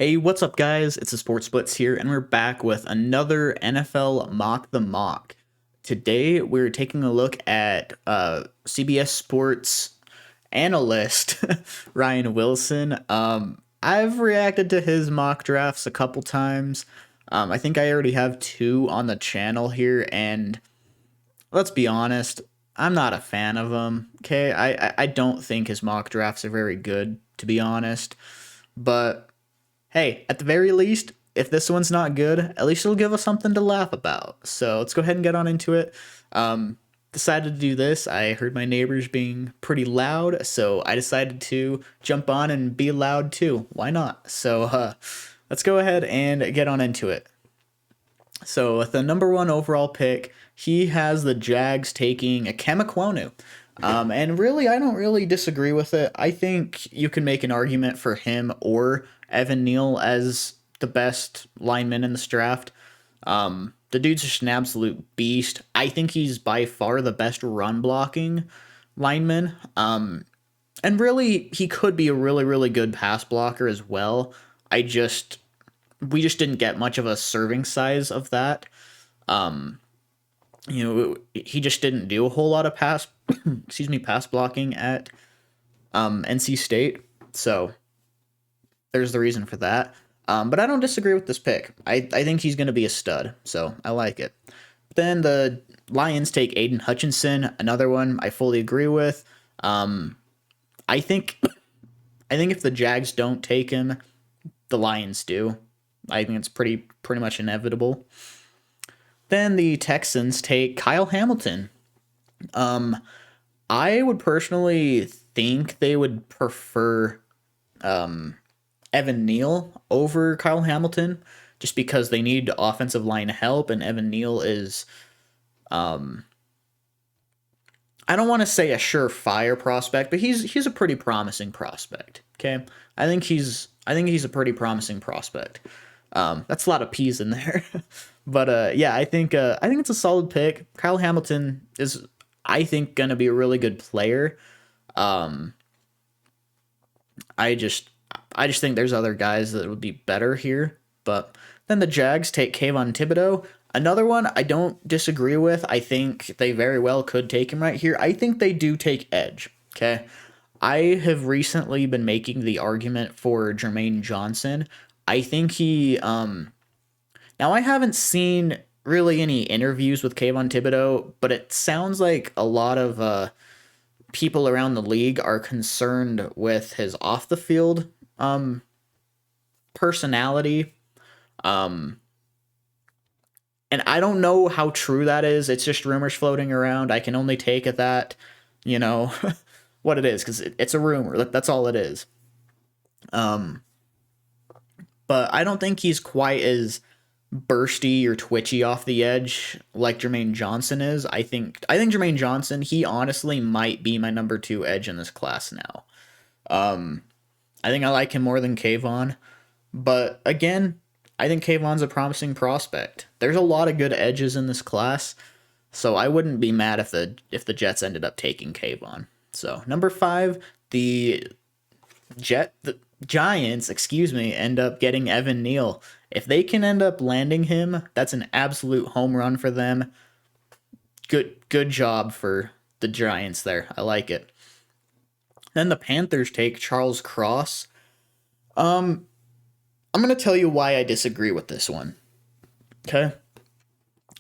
Hey, what's up, guys? It's the Sports Blitz here, and we're back with another NFL Mock the Mock. Today, we're taking a look at CBS Sports analyst Ryan Wilson. I've reacted to his mock drafts a couple times. I think I already have two on the channel here, and let's be honest, I'm not a fan of them. Okay, I don't think his mock drafts are very good, to be honest, but hey, at the very least, if this one's not good, at least it'll give us something to laugh about. So let's go ahead and get on into it. Decided to do this. I heard my neighbors being pretty loud, so I decided to jump on and be loud too. Why not? So let's go ahead and get on into it. So with the number one overall pick, he has the Jags taking a Kemakwonu. And really, I don't really disagree with it. I think you can make an argument for him or Evan Neal as the best lineman in this draft. The dude's just an absolute beast. I think he's by far the best run blocking lineman. And really, he could be a really, really good pass blocker as well. We just didn't get much of a serving size of that. He just didn't do a whole lot of pass blocking at NC State. So there's the reason for that. But I don't disagree with this pick. I think he's going to be a stud, so I like it. Then the Lions take Aiden Hutchinson, another one I fully agree with. I think if the Jags don't take him, the Lions do. I think it's pretty much inevitable. Then the Texans take Kyle Hamilton. I would personally think they would prefer Evan Neal over Kyle Hamilton, just because they need offensive line help, and Evan Neal is, I don't want to say a surefire prospect, but he's a pretty promising prospect. Okay, I think he's a pretty promising prospect. That's a lot of P's in there, but yeah, I think it's a solid pick. Kyle Hamilton is, I think, gonna be a really good player. I just think there's other guys that would be better here. But then the Jags take Kayvon Thibodeau. Another one I don't disagree with. I think they very well could take him right here. I think they do take edge. Okay. I have recently been making the argument for Jermaine Johnson. I think he now I haven't seen really any interviews with Kayvon Thibodeau, but it sounds like a lot of people around the league are concerned with his off the field personality. And I don't know how true that is. It's just rumors floating around. I can only take it that, what it is, because it's a rumor. That's all it is. But I don't think he's quite as bursty or twitchy off the edge like Jermaine Johnson is. I think Jermaine Johnson, he honestly might be my number 2 edge in this class now. I think I like him more than Kayvon, but again, I think Kayvon's a promising prospect. There's a lot of good edges in this class, so I wouldn't be mad if the Jets ended up taking Kayvon. So number 5, the Giants, end up getting Evan Neal. If they can end up landing him, that's an absolute home run for them. Good job for the Giants there. I like it. Then the Panthers take Charles Cross. I'm going to tell you why I disagree with this one. Okay?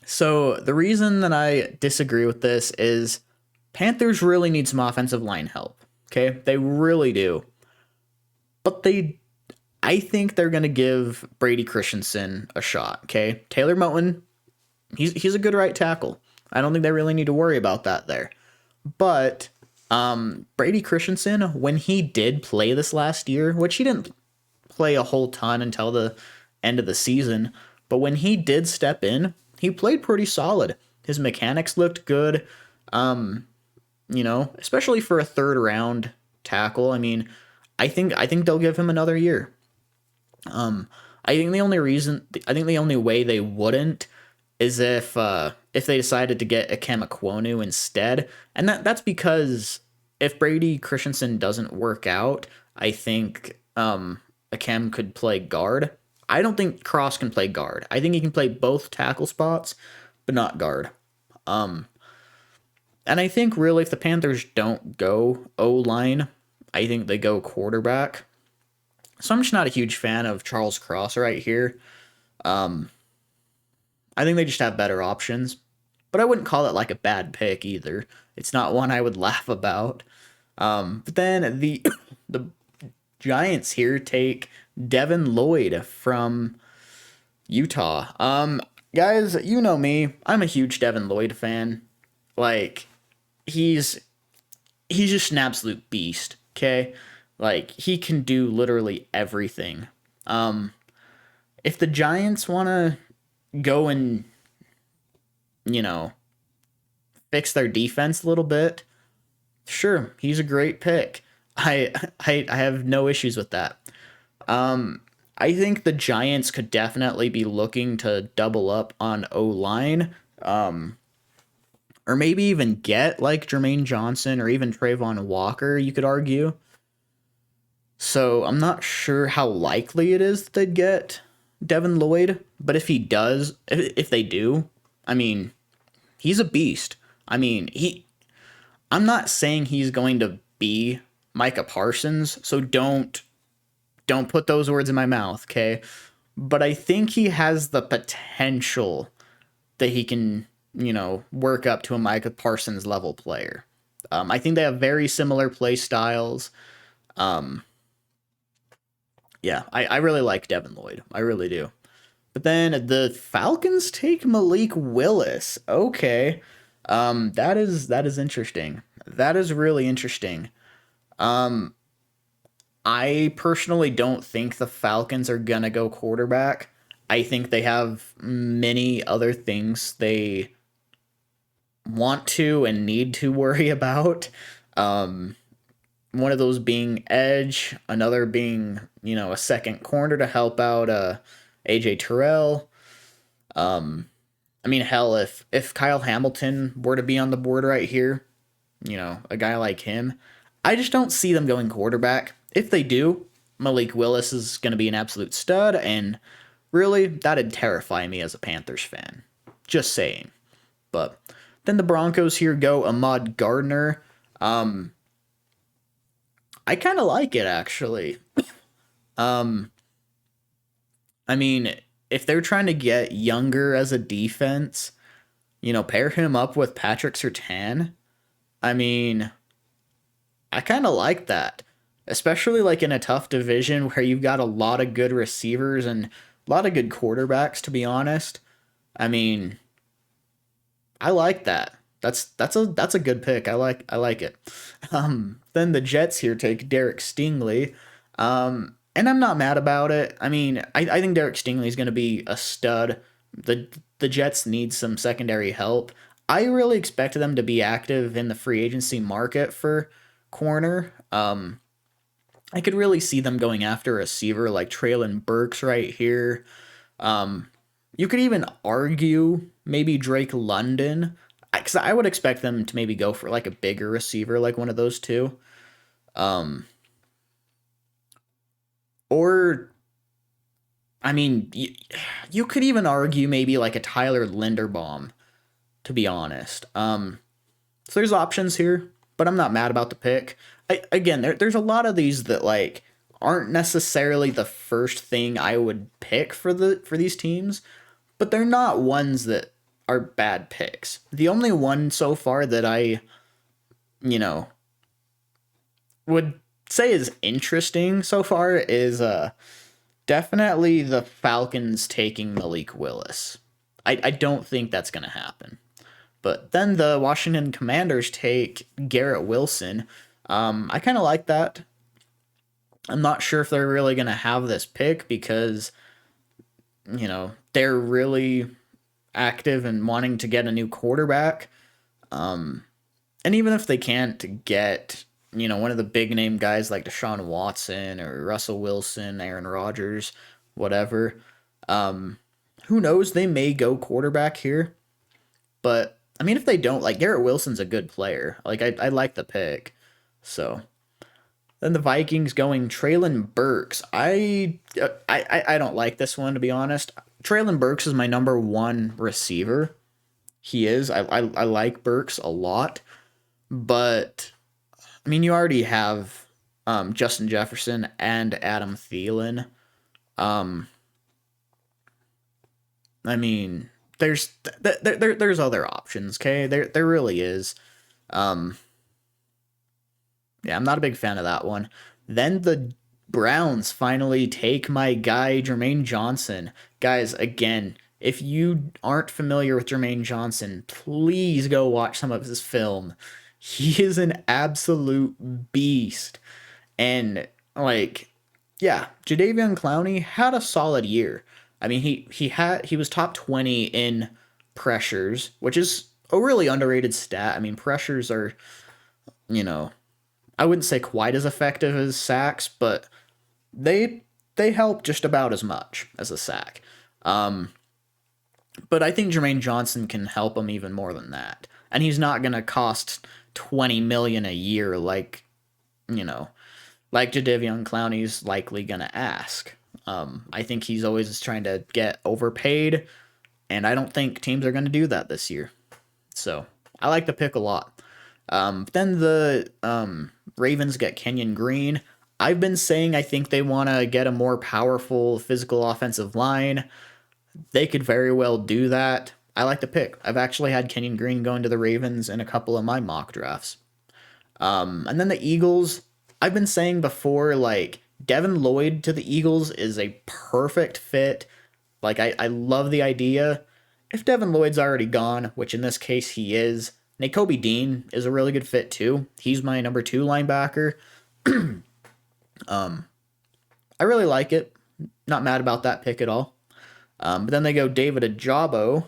So the reason that I disagree with this is Panthers really need some offensive line help. Okay? They really do. But I think they're going to give Brady Christensen a shot. Okay? Taylor Moton, he's a good right tackle. I don't think they really need to worry about that there. But Brady Christensen, when he did play this last year, which he didn't play a whole ton until the end of the season, but when he did step in, he played pretty solid. His mechanics looked good, especially for a 3rd round tackle. I mean, I think they'll give him another year. I think the only way they wouldn't is if they decided to get a Kemakwonu instead, and that's because if Brady Christensen doesn't work out, I think Akem could play guard. I don't think Cross can play guard. I think he can play both tackle spots, but not guard. And I think really if the Panthers don't go O-line, I think they go quarterback. So I'm just not a huge fan of Charles Cross right here. I think they just have better options. But I wouldn't call it like a bad pick either. It's not one I would laugh about. But then the Giants here take Devin Lloyd from Utah. Guys, you know me. I'm a huge Devin Lloyd fan. Like, he's just an absolute beast, okay? Like, he can do literally everything. If the Giants want to go and, fix their defense a little bit, sure, he's a great pick. I have no issues with that. I think the Giants could definitely be looking to double up on O-line, or maybe even get like Jermaine Johnson or even Trayvon Walker, you could argue. So I'm not sure how likely it is that they'd get Devin Lloyd, but if they do, I mean, he's a beast. I mean, I'm not saying he's going to be Micah Parsons, so don't put those words in my mouth, okay? But I think he has the potential that he can, work up to a Micah Parsons level player. I think they have very similar play styles. Yeah, I really like Devin Lloyd. I really do. But then the Falcons take Malik Willis. Okay. That is interesting. That is really interesting. I personally don't think the Falcons are going to go quarterback. I think they have many other things they want to and need to worry about. One of those being edge, another being, a second corner to help out AJ Terrell. I mean, hell, if Kyle Hamilton were to be on the board right here, a guy like him, I just don't see them going quarterback. If they do, Malik Willis is going to be an absolute stud, and really, that'd terrify me as a Panthers fan. Just saying. But then the Broncos here go Ahmad Gardner. I kind of like it, actually. I mean, if they're trying to get younger as a defense, pair him up with Patrick Surtain. I mean, I kind of like that. Especially like in a tough division where you've got a lot of good receivers and a lot of good quarterbacks, to be honest. I mean, I like that. That's a good pick. I like it. Then the Jets here take Derrick Stingley. And I'm not mad about it. I mean, I think Derrick Stingley is going to be a stud. The Jets need some secondary help. I really expect them to be active in the free agency market for corner. I could really see them going after a receiver like Traylon Burks right here. You could even argue maybe Drake London, because I would expect them to maybe go for like a bigger receiver, like one of those two. Or, I mean, you could even argue maybe like a Tyler Linderbaum, to be honest. So there's options here, but I'm not mad about the pick. Again, there's a lot of these that like aren't necessarily the first thing I would pick for these teams, but they're not ones that are bad picks. The only one so far that I, would say is interesting so far is definitely the Falcons taking Malik Willis. I don't think that's going to happen. But then the Washington Commanders take Garrett Wilson. I kind of like that. I'm not sure if they're really going to have this pick because, they're really active and wanting to get a new quarterback. And even if they can't get, one of the big name guys like Deshaun Watson or Russell Wilson, Aaron Rodgers, whatever, who knows? They may go quarterback here. But, I mean, if they don't, like, Garrett Wilson's a good player. Like, I like the pick. So, Then the Vikings going Treylon Burks. I don't like this one, to be honest. Treylon Burks is my number one receiver. He is. I like Burks a lot. But, I mean, you already have Justin Jefferson and Adam Thielen. Um, I mean, there's other options, okay? There really is. Um, yeah, I'm not a big fan of that one. Then the Browns finally take my guy Jermaine Johnson. Guys, again, if you aren't familiar with Jermaine Johnson, please go watch some of his film. He is an absolute beast. And like, yeah, Jadeveon Clowney had a solid year. I mean, he was top 20 in pressures, which is a really underrated stat. I mean, pressures are, you know, I wouldn't say quite as effective as sacks, but they they help just about as much as a sack. Um, but I think Jermaine Johnson can help him even more than that, and he's not gonna cost 20 million a year you know like Jadeveon Clowney's likely gonna ask. I think he's always trying to get overpaid, and I don't think teams are gonna do that this year. So I like the pick a lot. Then the Ravens get Kenyon Green. I've been saying I think they want to get a more powerful physical offensive line. They could very well do that. I like the pick. I've actually had Kenyon Green going to the Ravens in a couple of my mock drafts. And then the Eagles, I've been saying before, like, Devin Lloyd to the Eagles is a perfect fit. Like, I love the idea. If Devin Lloyd's already gone, which in this case he is, Nakobe Dean is a really good fit too. He's my number 2 linebacker. I really like it. Not mad about that pick at all. But then they go David Ajabo.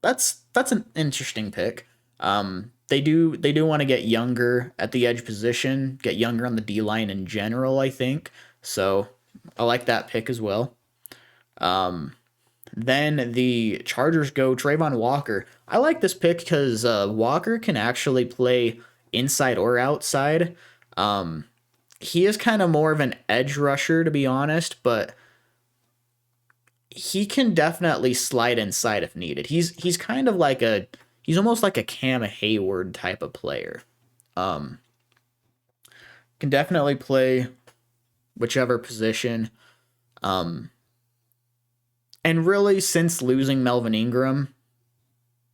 That's an interesting pick. They do want to get younger at the edge position, get younger on the D line in general, I think. So I like that pick as well. Then the Chargers go Trayvon Walker. I like this pick because Walker can actually play inside or outside. He is kind of more of an edge rusher, to be honest, but he can definitely slide inside if needed. He's kind of like he's almost like a Cam Hayward type of player. Um, can definitely play whichever position. And really, since losing Melvin Ingram,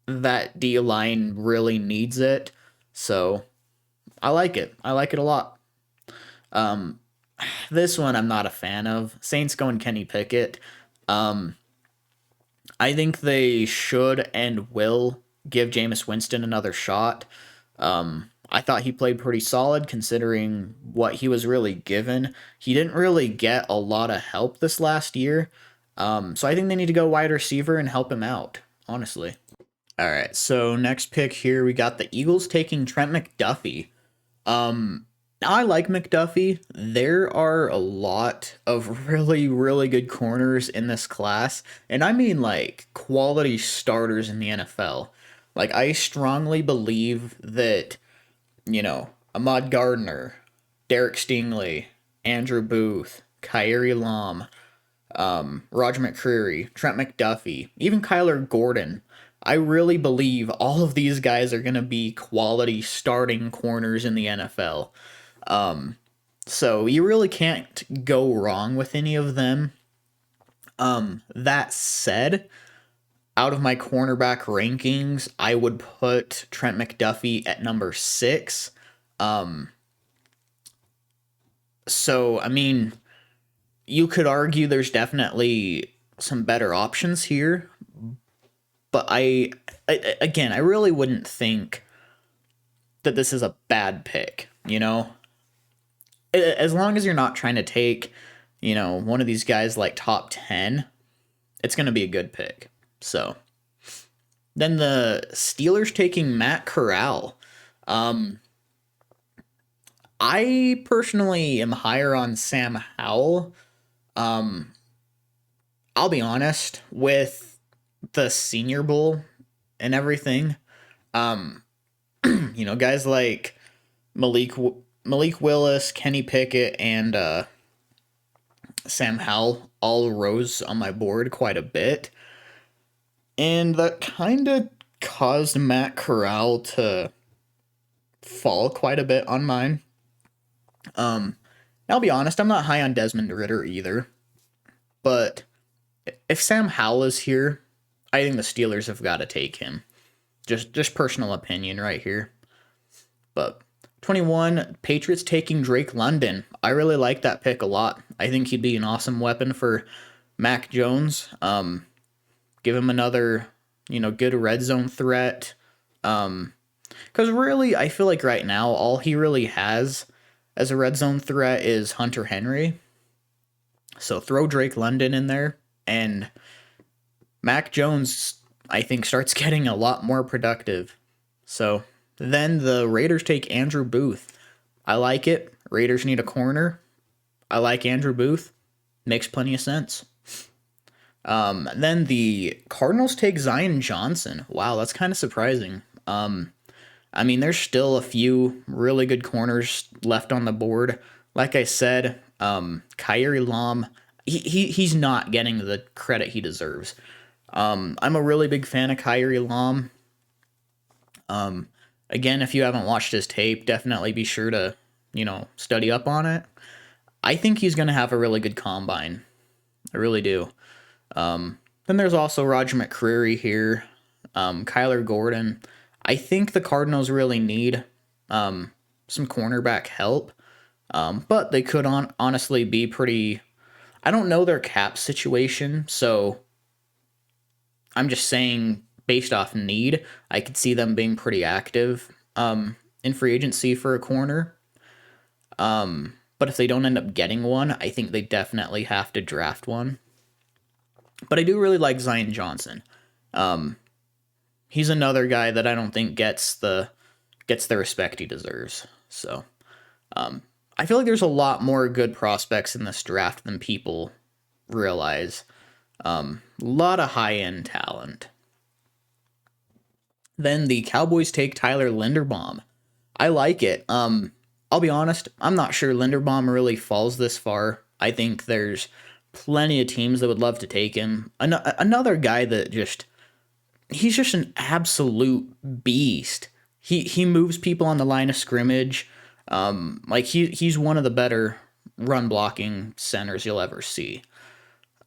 that D line really needs it. So I like it. I like it a lot. Um, this one I'm not a fan of. Saints going Kenny Pickett. Um, I think they should and will give Jameis Winston another shot. I thought he played pretty solid considering what he was really given. He didn't really get a lot of help this last year. So I think they need to go wide receiver and help him out, honestly. All right, so next pick here, we got the Eagles taking Trent McDuffie. I like McDuffie. There are a lot of really, really good corners in this class, and I mean like quality starters in the NFL. Like, I strongly believe that, Ahmad Gardner, Derrick Stingley, Andrew Booth, Kyrie Lam, Roger McCreary, Trent McDuffie, even Kyler Gordon. I really believe all of these guys are going to be quality starting corners in the NFL. So you really can't go wrong with any of them. That said, out of my cornerback rankings, I would put Trent McDuffie at number 6. So, I mean, you could argue there's definitely some better options here, but again, I really wouldn't think that this is a bad pick, As long as you're not trying to take, one of these guys like top 10, it's going to be a good pick. So, then the Steelers taking Matt Corral. I personally am higher on Sam Howell. I'll be honest, with the Senior Bowl and everything, guys like Malik Malik Willis, Kenny Pickett, and Sam Howell all rose on my board quite a bit. And that kind of caused Matt Corral to fall quite a bit on mine. I'll be honest, I'm not high on Desmond Ridder either. But if Sam Howell is here, I think the Steelers have got to take him. Just personal opinion right here. But 21, Patriots taking Drake London. I really like that pick a lot. I think he'd be an awesome weapon for Mac Jones. Give him another, good red zone threat. Because really, I feel like right now, all he really has as a red zone threat is Hunter Henry. So throw Drake London in there, and Mac Jones, I think, starts getting a lot more productive. So then the Raiders take Andrew Booth. I like it. Raiders need a corner. I like Andrew Booth. Makes plenty of sense. Then the Cardinals take Zion Johnson. Wow, that's kind of surprising. There's still a few really good corners left on the board. Like I said, Kyrie Lam, he's not getting the credit he deserves. I'm a really big fan of Kyrie Lam. Again, if you haven't watched his tape, definitely be sure to, study up on it. I think he's going to have a really good combine. I really do. Then there's also Roger McCreary here, Kyler Gordon. I think the Cardinals really need some cornerback help, but they could honestly be pretty... I don't know their cap situation, so I'm just saying based off need, I could see them being pretty active in free agency for a corner. But if they don't end up getting one, I think they definitely have to draft one. But I do really like Zion Johnson. He's another guy that I don't think gets the respect he deserves. So I feel like there's a lot more good prospects in this draft than people realize. A lot of high-end talent. Then the Cowboys take Tyler Linderbaum. I like it. I'll be honest, I'm not sure Linderbaum really falls this far. I think there's plenty of teams that would love to take him. Another guy that he's just an absolute beast. He moves people on the line of scrimmage. He's one of the better run blocking centers you'll ever see.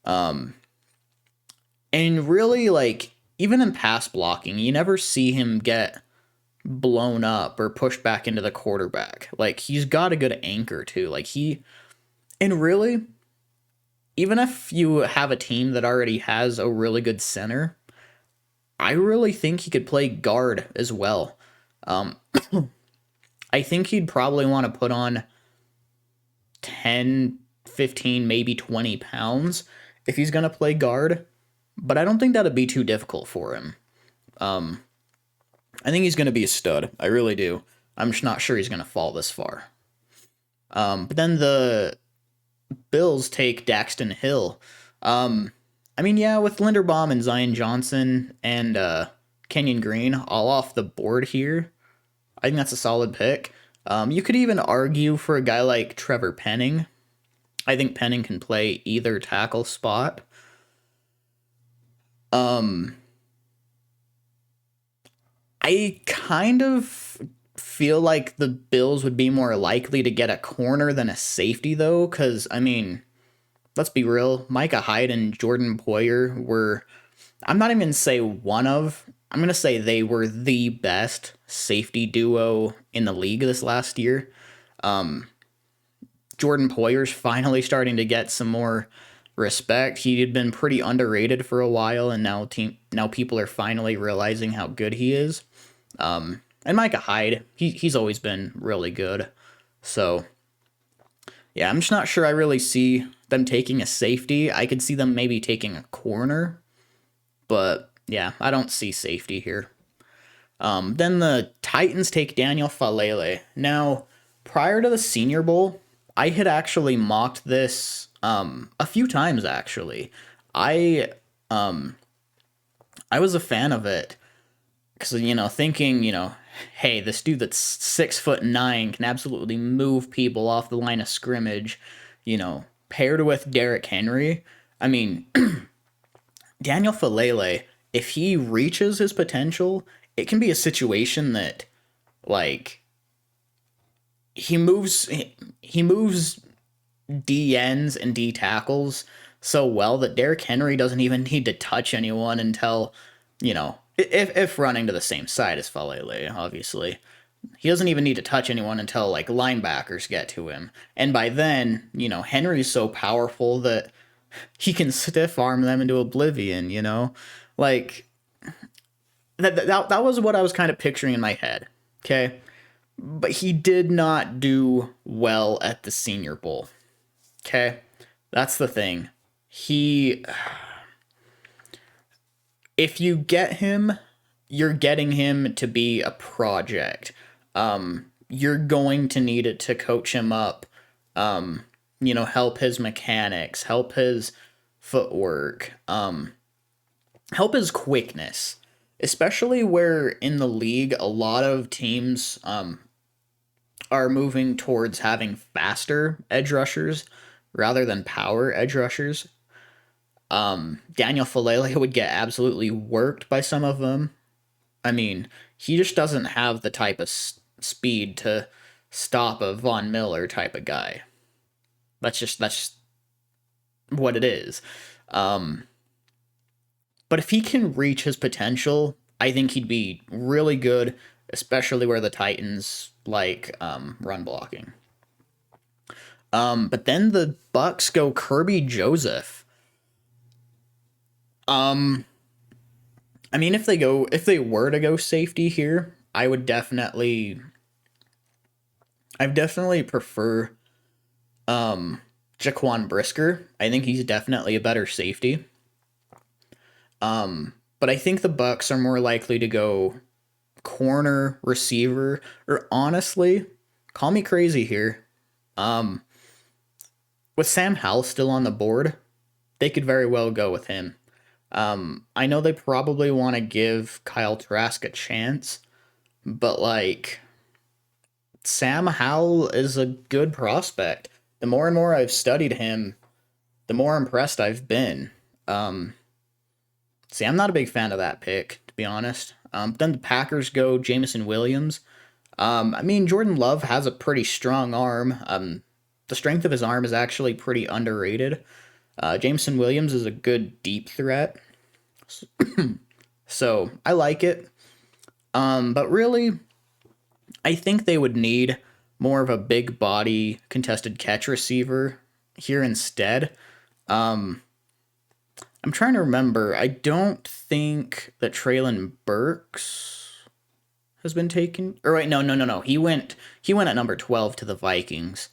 And really, even in pass blocking, you never see him get blown up or pushed back into the quarterback. He's got a good anchor too. And really, even if you have a team that already has a really good center, I really think he could play guard as well. I think he'd probably want to put on 10, 15, maybe 20 pounds if he's going to play guard, but I don't think that'd be too difficult for him. I think he's going to be a stud. I really do. I'm just not sure he's going to fall this far. But then the Bills take Daxton Hill. With Linderbaum and Zion Johnson and Kenyon Green all off the board here, I think that's a solid pick. You could even argue for a guy like Trevor Penning. I think Penning can play either tackle spot. I kind of feel like the Bills would be more likely to get a corner than a safety, though, because, let's be real, Micah Hyde and Jordan Poyer were, I'm not even going to say I'm going to say they were the best safety duo in the league this last year. Jordan Poyer's finally starting to get some more respect. He had been pretty underrated for a while, and now people are finally realizing how good he is. And Micah Hyde, he's always been really good. So, yeah, I'm just not sure I really see them taking a safety. I could see them maybe taking a corner, but yeah, I don't see safety here. Then the Titans take Daniel Falele. Now, prior to the Senior Bowl, I had actually mocked this a few times, actually. I was a fan of it because, thinking, hey, this dude that's 6'9" can absolutely move people off the line of scrimmage, paired with Derrick Henry. I mean, Daniel Falele, if he reaches his potential, it can be a situation that, like, he moves D ends and D tackles so well that Derrick Henry doesn't even need to touch anyone until, if running to the same side as Falele, obviously. He doesn't even need to touch anyone until, like, linebackers get to him. And by then, Henry's so powerful that he can stiff arm them into oblivion, Like, that was what I was kind of picturing in my head, okay? But he did not do well at the Senior Bowl, okay? That's the thing. If you get him, you're getting him to be a project. You're going to need it to coach him up, help his mechanics, help his footwork, help his quickness, especially where in the league a lot of teams are moving towards having faster edge rushers rather than power edge rushers. Daniel Falele would get absolutely worked by some of them. I mean, he just doesn't have the type of speed to stop a Von Miller type of guy. That's just what it is. But if he can reach his potential, I think he'd be really good, especially where the Titans like run blocking. But then the Bucks go Kirby Joseph. I mean, if they were to go safety here, I'd definitely prefer Jaquan Brisker. I think he's definitely a better safety. But I think the Bucks are more likely to go corner, receiver, or honestly, call me crazy here. With Sam Howell still on the board, they could very well go with him. I know they probably want to give Kyle Trask a chance, but like, Sam Howell is a good prospect. The more and more I've studied him, the more impressed I've been. See, I'm not a big fan of that pick, to be honest. Then the Packers go Jamison Williams. I mean, Jordan Love has a pretty strong arm. The strength of his arm is actually pretty underrated. Jamison Williams is a good deep threat. So, I like it. But really, I think they would need more of a big body contested catch receiver here instead. I'm trying to remember. I don't think that Treylon Burks has been taken. Or wait, no. He went at number 12 to the Vikings.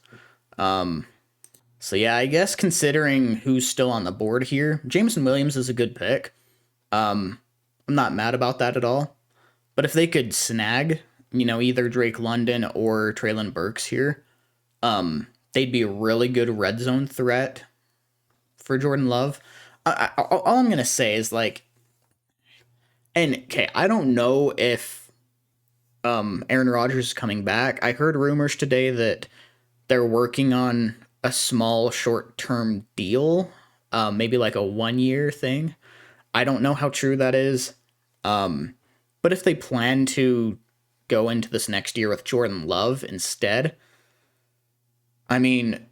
So yeah, I guess considering who's still on the board here, Jamison Williams is a good pick. I'm not mad about that at all. But if they could snag, either Drake London or Treylon Burks here, they'd be a really good red zone threat for Jordan Love. All I'm going to say is, like, and okay, I don't know if Aaron Rodgers is coming back. I heard rumors today that they're working on a small short-term deal, maybe like a 1-year thing. I don't know how true that is. But if they plan to go into this next year with Jordan Love instead, I mean,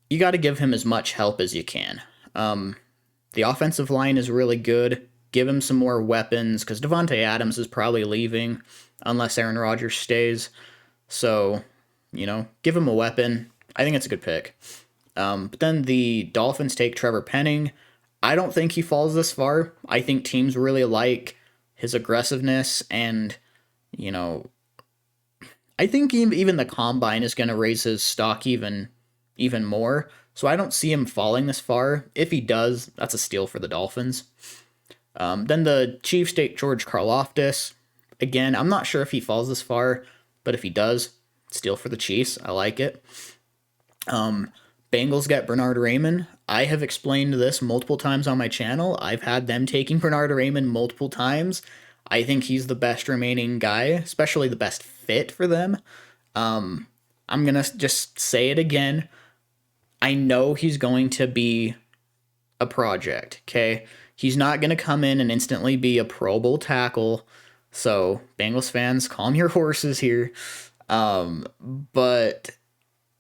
you got to give him as much help as you can. The offensive line is really good. Give him some more weapons, because Devontae Adams is probably leaving unless Aaron Rodgers stays. So, give him a weapon. I think it's a good pick. But then the Dolphins take Trevor Penning. I don't think he falls this far. I think teams really like his aggressiveness, and, I think even the combine is going to raise his stock even more. So I don't see him falling this far. If he does, that's a steal for the Dolphins. Then the Chiefs take George Karlaftis. Again, I'm not sure if he falls this far, but if he does, steal for the Chiefs. I like it. Bengals get Bernard Raymond. I have explained this multiple times on my channel. I've had them taking Bernard Raymond multiple times. I think he's the best remaining guy, especially the best fit for them. I'm going to just say it again. I know he's going to be a project, okay? He's not going to come in and instantly be a Pro Bowl tackle. So, Bengals fans, calm your horses here. But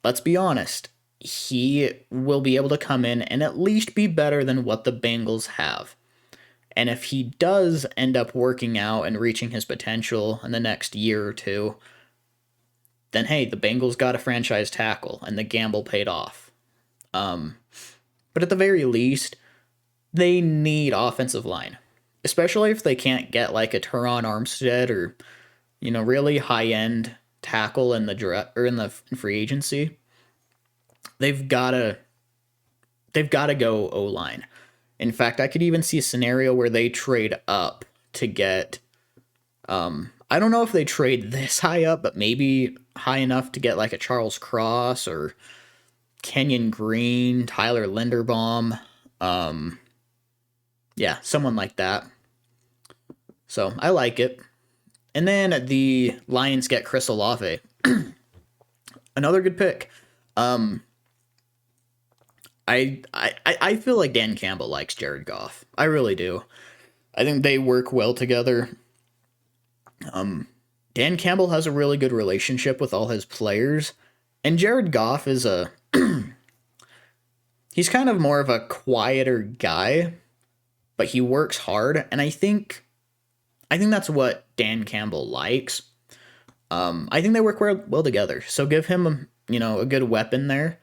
let's be honest. He will be able to come in and at least be better than what the Bengals have. And if he does end up working out and reaching his potential in the next year or two, then hey, the Bengals got a franchise tackle and the gamble paid off. But at the very least, they need offensive line, especially if they can't get like a Teron Armstead or, really high end tackle in the free agency. They've got to go O line. In fact, I could even see a scenario where they trade up to get. I don't know if they trade this high up, but maybe high enough to get like a Charles Cross or Kenyon Green, Tyler Linderbaum. Yeah, someone like that. So I like it. And then the Lions get Chris Olave. Another good pick. I feel like Dan Campbell likes Jared Goff. I really do. I think they work well together. Dan Campbell has a really good relationship with all his players, and Jared Goff is he's kind of more of a quieter guy, but he works hard, and I think that's what Dan Campbell likes. I think they work well together. So give him a good weapon there.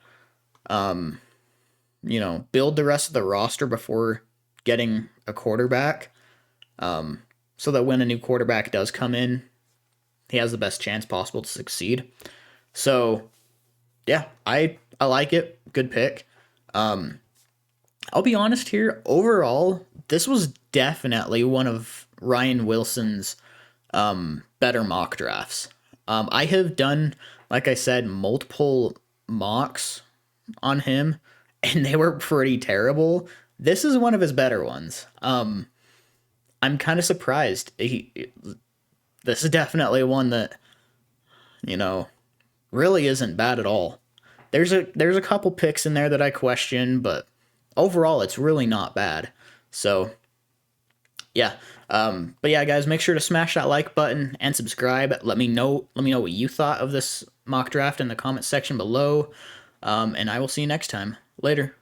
Build the rest of the roster before getting a quarterback. So that when a new quarterback does come in, he has the best chance possible to succeed. So, yeah, I like it. Good pick. I'll be honest here. Overall, this was definitely one of Ryan Wilson's better mock drafts. I have done, like I said, multiple mocks on him, and they were pretty terrible. This is one of his better ones. I'm kind of surprised. This is definitely one that, really isn't bad at all. There's a couple picks in there that I question, but overall it's really not bad. So, yeah. But yeah, guys, make sure to smash that like button and subscribe. Let me know what you thought of this mock draft in the comment section below. And I will see you next time. Later.